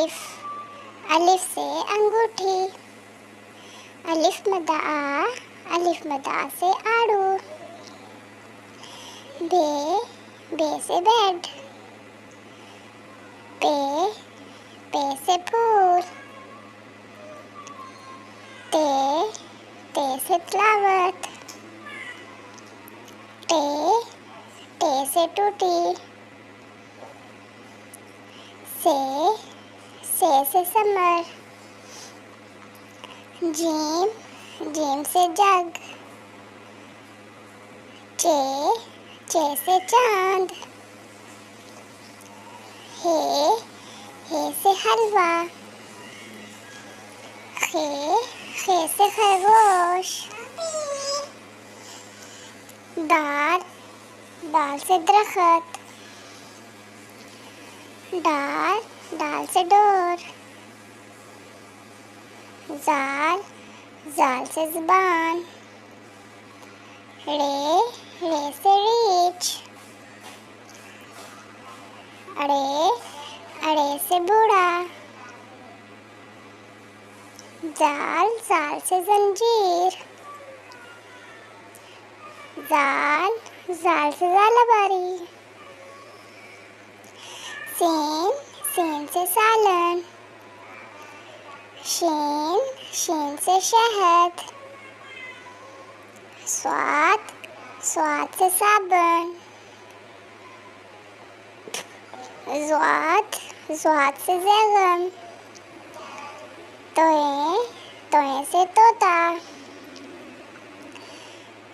अलिफ, अलिफ से अंगूठी। अलिफ मदा आ, अलिफ मदा से आड़ू। बे, बे से बेड। पे, पे से फूल। ते, ते से तलावत। टे, टे से टूटी। से समर। जीम, जीम से जग। चे, चे से चांद। हे से हलवा। खे से खरगोश। दाल, दाल से दरख्त। दाल, दाल से डोर। जाल, जाल से ज़ुबान। रे, रे से रीछ। अड़े, अड़े से बूढ़ा। जाल, जाल से जंजीर। जाल, जाल से ज़ालाबारी। सीन, सीन से सालन। शीन, शीन से शहद। स्वाद, स्वाद से साबुन। ज़्वाद, ज़्वाद से ज़ैगम। तोए, तोए से तोता।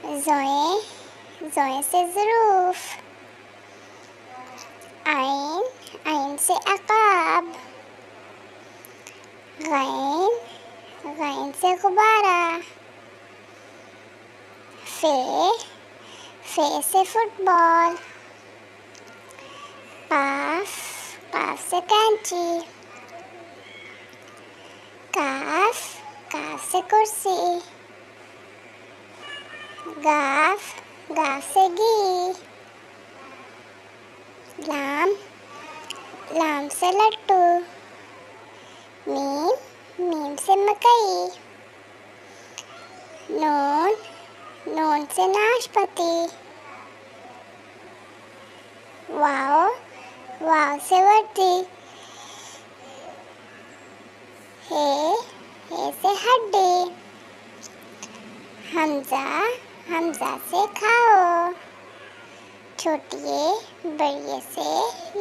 ज़ोए, ज़ोए से ज़रूफ। आइन, आइन से अकाब। गैन, गैन से गुब्बारा। फे से फुटबॉल। काफ, काफ से कैंची। काफ, काफ से कुर्सी। गाफ, गाफ से घी। लाम, लाम से लट्टू। मीम, मीम से मकई। नून, नून से नाशपाती। वाव, वाव से वर्दी। हे से हड्डी। हमजा, हमजा से खाओ। छोटिए बड़िए से